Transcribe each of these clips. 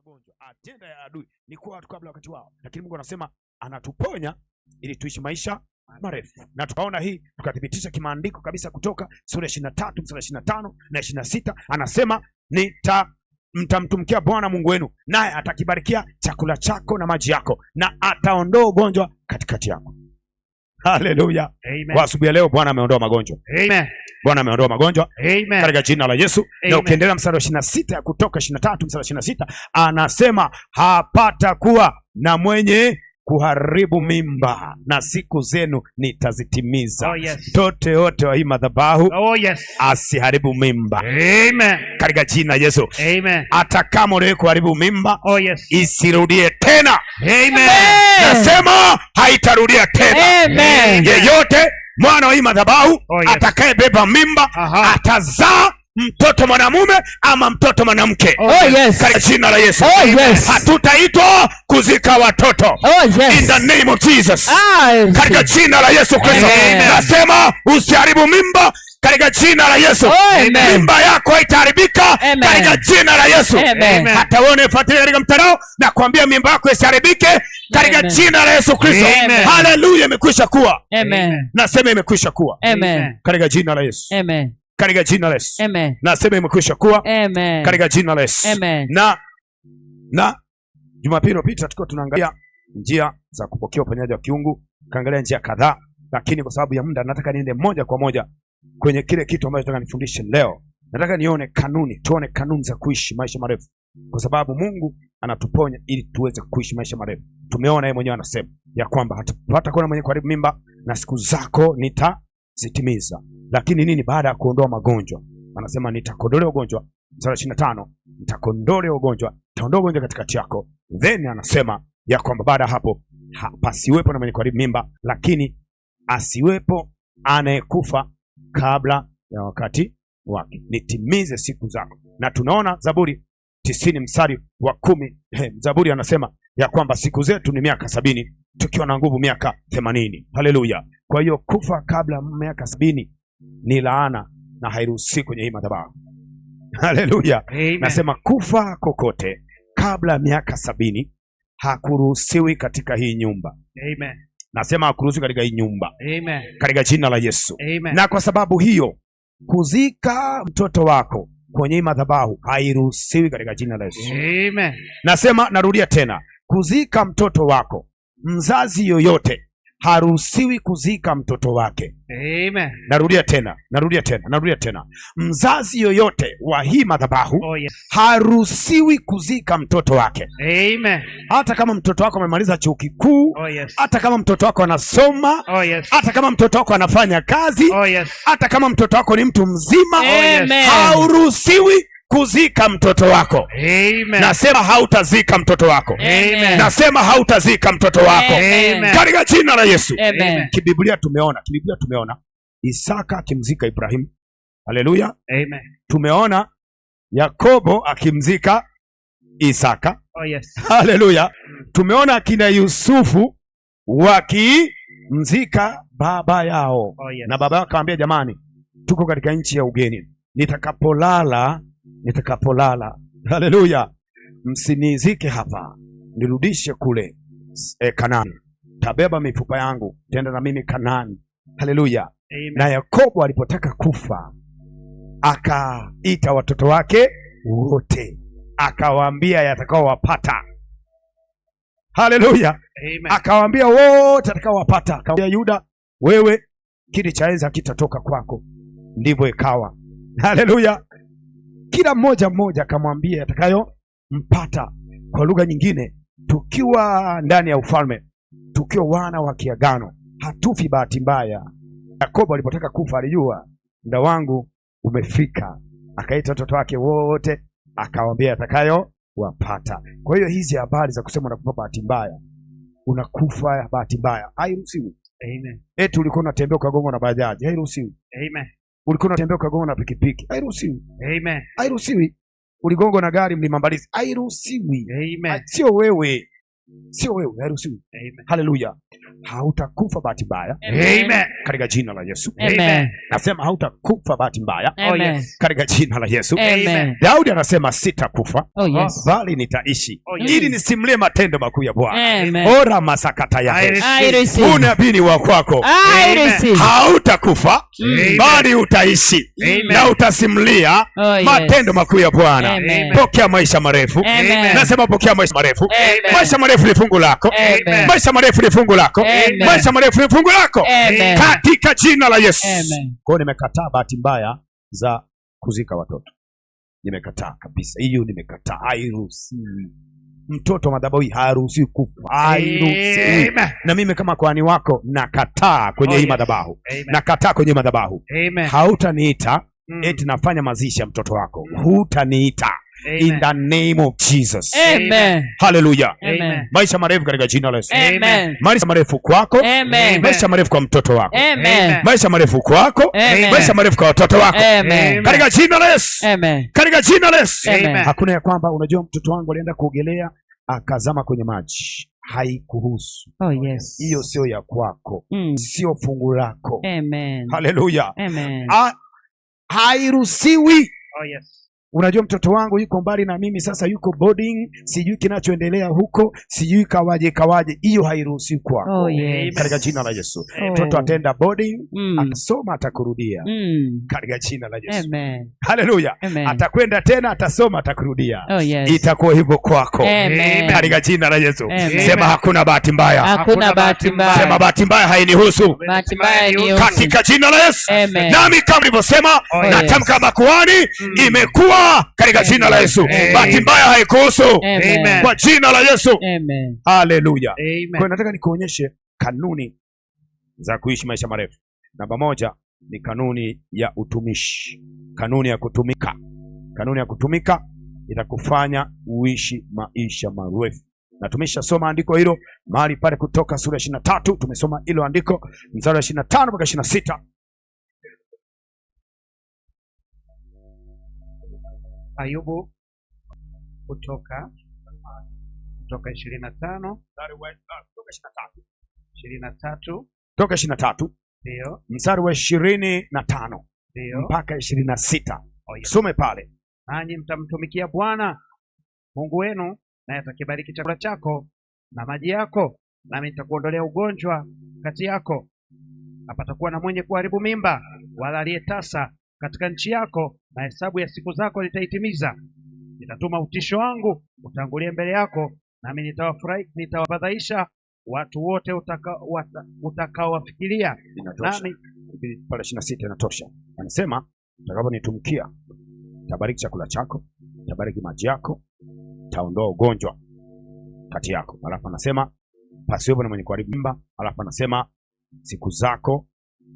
magonjwa. Ajenda ya adui ni kuwa watu kabla wakati wao, lakini Mungu anasema anatuponya ili tuishi maisha marefu. Na tukaona hii tukathibitisha kimaandiko kabisa, kutoka sura 23 mstari 25 na 26, anasema mtamtumikia Bwana Mungu wenu, naye atakibarikia chakula chako na maji yako, na ataondoa ugonjwa katikati yako. Haleluya. Kwa asubuhi ya leo Bwana ameondoa magonjwa. Amen. Bwana ameondoa magonjwa. Amen. Katika jina la Yesu. Amen. Na ukiendelea mstari wa 26 kutoka 23 mstari wa 26, anasema hapata kuwa na mwenye kuharibu mimba, na siku zenu nitazitimiza. Oh, yes. Tote wote wa hii madhabahu, Oh, yes. asiharibu mimba. Amen. Katika jina Yesu. Amen. Hata kama uliwahi kuharibu mimba, Oh, yes. isirudie tena. Amen. Nasema haitarudia tena. Amen. Yeyote mwana wa hii madhabahu, Oh, yes, atakayebeba mimba, Aha, atazaa mtoto mwanamume ama mtoto mwanamke. Oh, yes. Katika jina la Yesu. Oh, yes. Hatutaitwa kuzika watoto. Oh, yes. In the name of Jesus. Yes. Katika jina la Yesu Kristo. Amen. Nasema usiharibu mimba katika jina la Yesu. Amen. Mimba yako haitaharibika katika jina la Yesu. Amen. Hata wewe unayefuatilia katika mtandao, na kuambia mimba yako isiharibike katika Amen. jina la Yesu Kristo. Amen. Haleluya, imekwisha kuwa. Amen. Nasema imekwisha kuwa Amen. katika jina la Yesu. Amen. Katika jina la Yesu. Amen. Nasema imekwisha kuwa Amen. katika jina la Yesu. Amen. Na Jumapili iliyopita tulikuwa tunaangalia njia za kupokea uponyaji wa kiungu, kaangalia njia kadhaa, lakini kwa sababu ya muda nataka niende moja kwa moja kwenye kile kitu ambacho nataka nifundishe leo. Nataka tuone kanuni za kuishi maisha marefu, kwa sababu Mungu anatuponya ili tuweze kuishi maisha marefu. Tumeona yeye mwenyewe anasema ya kwamba hata kuna mwenye kuharibu mimba na siku zako nitazitimiza. Lakini nini baada ya kuondoa magonjwa? Anasema nitakondolea ugonjwa. Sura 25, nitakondolea ugonjwa, nitaondoa ugonjwa katikati yako. Then anasema ya kwamba baada hapo pasiwepo na mwenye kuharibu mimba, lakini asiwepo anayekufa kabla ya wakati wake, nitimize siku zako. Na tunaona Zaburi 90 mstari wa 10. Zaburi anasema ya kwamba siku zetu ni miaka 70, tukiwa na nguvu miaka 80. Haleluya. Kwa hiyo kufa kabla miaka 70 ni laana na hairuhusiwi kwenye hii madhabahu. Haleluya. Nasema kufa kokote kabla miaka 70 hakuruhusiwi katika hii nyumba. Amen. Nasema hakuruhusiwi katika hii nyumba. Amen. Katika jina la Yesu. Amen. Na kwa sababu hiyo kuzika mtoto wako kwenye hii madhabahu hairuhusiwi katika jina la Yesu. Amen. Nasema, narudia tena, kuzika mtoto wako, mzazi yoyote haruhusiwi kuzika mtoto wake. Amen. Narudia tena. Mzazi yoyote wa hii madhabahu, Oh, yes, haruhusiwi kuzika mtoto wake. Amen. Hata kama mtoto wako amemaliza chuo kikuu, Oh, yes, hata kama mtoto wako anasoma, Oh, yes, hata kama mtoto wako anafanya kazi, Oh, yes, hata kama mtoto wako ni mtu mzima, Amen. hauruhusiwi kuzika mtoto wako. Amen. Nasema hautazika mtoto wako. Amen. Nasema hautazika mtoto wako. Amen. Katika jina la Yesu. Amen. Kibiblia tumeona Isaka akimzika Ibrahimu. Haleluya. Amen. Tumeona Yakobo akimzika Isaka. Oh, yes. Haleluya. Tumeona akina Yusufu wakimzika baba yao. Oh, yes. Na baba yao akamwambia, jamani, tuko katika nchi ya ugeni, nitakapolala haleluya, msinizike hapa, nirudishe kule Kanaani, tabeba mifupa yangu, tenda na mimi Kanaani. Haleluya. Amen. Na Yakobo alipotaka kufa akaita watoto wake wote, akawaambia yatakao wapata. Haleluya. Amen. Akawaambia wote atakao wapata. Akamwambia Yuda, wewe kiti cha enzi hakitatoka kwako. Ndivyo ikawa. Haleluya. Kila mmoja akamwambia atakayo mpata. Kwa lugha nyingine, tukiwa ndani ya ufalme, tukiwa wana wa kiagano, hatufi bahati mbaya. Yakobo alipotaka kufa alijua muda wangu umefika, akaita watoto wake wote, akawaambia atakayo wapata. Kwa hiyo hizi habari za kusema unakufa bahati mbaya, unakufa bahati mbaya, hairuhusiwi. Amen. Eti ulikuwa unatembea ukagongwa na bajaji, hairuhusiwi. Amen. Ulikuwa unatembea ukagongwa na pikipiki, hairuhusiwi. Amen. Hairuhusiwi. Uligongwa na gari Mlima Mbalizi, hairuhusiwi. Amen. Sio wewe. sio wewe, hairuhusiwi. Haleluya. Hautakufa bahati mbaya. Amen. Katika jina la Yesu. Amen. Nasema hautakufa bahati mbaya. Oh yes. Katika jina la Yesu. Amen. Daudi anasema sitakufa, Oh yes. bali nitaishi, yes. ili nisimlie matendo makuu ya Bwana. Amen. Ora masakata yake. I receive. Unabii wa kwako. I receive. Hautakufa, bali utaishi. Na utasimlia matendo makuu ya Bwana. Pokea maisha marefu. Nasema pokea maisha marefu. Maisha marefu ni fungu lako. Maisha marefu ni fungu lako. Maisha marefu ni fungu lako. Katika jina la Yesu. Kwa hiyo nimekataa bahati mbaya za kuzika watoto. Nimekataa kabisa. Hiyo nimekataa. Hairuhusiwi. Mtoto madhabahu haruhusiwi kufa. Hairuhusiwi. Na mimi kama kuhani wako nakataa kwenye hii madhabahu. Nakataa kwenye madhabahu. Hautaniita eti nafanya mazishi ya mtoto wako. Hutaniita. In the name of Jesus. Amen. Hallelujah. Amen. Maisha marefu katika jina la Yesu. Amen. Maisha marefu kwako. Amen. Maisha marefu kwa mtoto wako. Amen. Maisha marefu kwako. Amen. Maisha marefu kwa watoto wako. Amen. Katika jina la Yesu. Amen. Katika jina la Yesu. Amen. Hakuna ya kwamba unajua mtoto wangu alienda kuogelea akazama kwenye maji. Haikuhusu. Oh yes. Hiyo sio ya kwako. Sio fungu lako. Amen. Hallelujah. Amen. Hairuhusiwi. Oh yes. Unajua mtoto wangu yuko mbali na mimi sasa, yuko boarding, sijui kinachoendelea huko, sijui kawaje. Hiyo hairuhusiwi kwako. Oh yes. Katika jina la Yesu. Mtoto atenda boarding, atasoma, atakurudia. Katika jina la Yesu. Amen. Haleluya. Atakwenda tena, atasoma, atakurudia. Oh yes. Itakuwa hivyo kwako. Amen. Katika jina la Yesu. Amen. Sema hakuna bahati mbaya. Hakuna bahati mbaya. Sema bahati mbaya hainihusu. Bahati mbaya hainihusu. Katika jina la Yesu. Amen. Nami kama nilivyosema, natamka makuhani, imekuwa katika jina la Yesu. Bahati mbaya haikuhusu. Kwa jina la Yesu. Amen. Haleluya. Kwa nataka nikuonyeshe kanuni za kuishi maisha marefu. Namba moja ni kanuni ya utumishi. Kanuni ya kutumika. Kanuni ya kutumika itakufanya uishi maisha marefu. Na tumeshasoma andiko hilo mahali pale Kutoka sura 23. Tumesoma hilo andiko mstari wa 25 mpaka 26. Ayubu Kutoka 25 Kutoka 23 ndio mstari wa 25 mpaka 26. Some pale. Nanyi mtamtumikia Bwana Mungu wenu, naye atakibariki chakula chako na maji yako, nami nitakuondolea ugonjwa kati yako. Hapatakuwa na mwenye kuharibu mimba wala aliyetasa katika nchi yako, na hesabu ya siku zako nitaitimiza. Nitatuma utisho wangu utangulie mbele yako, nami nitawafadhaisha watu wote utakaowafikiria. Nami pale 26 inatosha. Anasema utakaponitumkia tabariki chakula chako, tabariki maji yako, taondoa ugonjwa kati yako. Alafu anasema pasiwepo na mwenye kuharibu mimba. Alafu anasema siku zako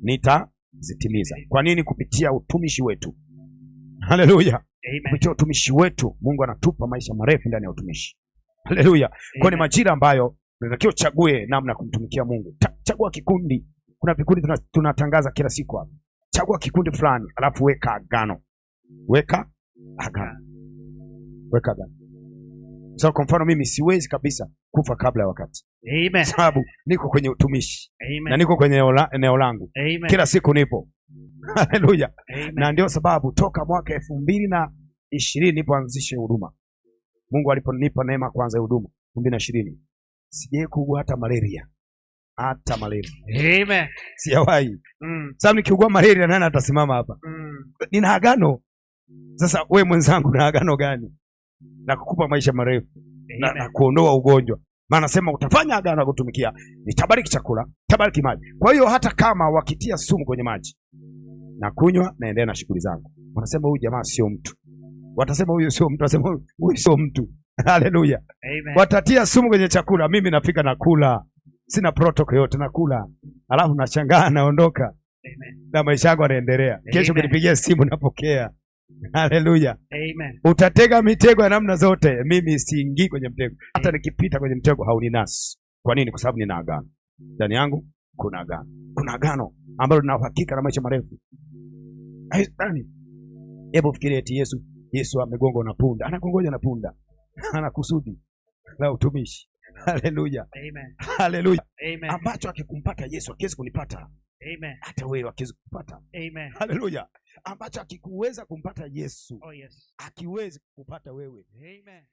nitazitimiza. Kwa nini? Kupitia utumishi wetu. Haleluya. Kupitia utumishi wetu Mungu anatupa maisha marefu ndani ya utumishi. Haleluya. Kwa ni majira ambayo unatakiwa uchague namna ya kumtumikia Mungu. Chagua kikundi. Kuna vikundi tunatangaza kila siku hapa. Chagua kikundi fulani, alafu weka agano. Weka agano. So kwa mfano mimi siwezi kabisa kufa kabla ya wakati. Amen. Sababu niko kwenye utumishi. Amen. Na niko kwenye eneo langu. Amen. Kila siku nipo. Haleluya. Na ndio sababu toka mwaka 2020 nilipoanzisha huduma, Mungu aliponipa neema kwanza huduma 2020, sijawahi kuugua hata malaria. Amen. Sijawahi. Sasa nikiugua malaria nani atasimama hapa? Nina agano. Sasa we mwenzangu, na agano gani? Na kukupa maisha marefu na kuondoa ugonjwa. Maana nasema utafanya agano kutumikia, nitabariki chakula, nitabariki maji. Kwa hiyo hata kama wakitia sumu kwenye maji na kunywa, naendelea na shughuli zangu. Wanasema huyu jamaa sio mtu. Watasema huyu sio mtu, watasema huyu sio mtu. Haleluya. Watatia sumu kwenye chakula, mimi nafika na kula. Sina protocol yote, na kula. Alafu nashangaa naondoka. Na maisha yangu yanaendelea. Kesho ukinipigia simu napokea. Haleluya. Utatega mitego ya namna zote, mimi siingii kwenye mtego. Hata nikipita kwenye mtego hauninasi. Kwa nini? Kwa sababu nina agano. Ndani yangu kuna agano. Kuna agano ambalo lina uhakika na maisha marefu. Hebu fikiria eti Yesu amegongwa na punda. Anagongoja na punda. Ana kusudi la utumishi. Haleluya. Amen. Haleluya. Amen. Ambacho akikumpata Yesu akiwezi kunipata Amen. hata wewe akiwezi kupata. Amen. Haleluya. Ambacho akikuweza kumpata Yesu Oh yes. akiwezi kupata wewe. Amen.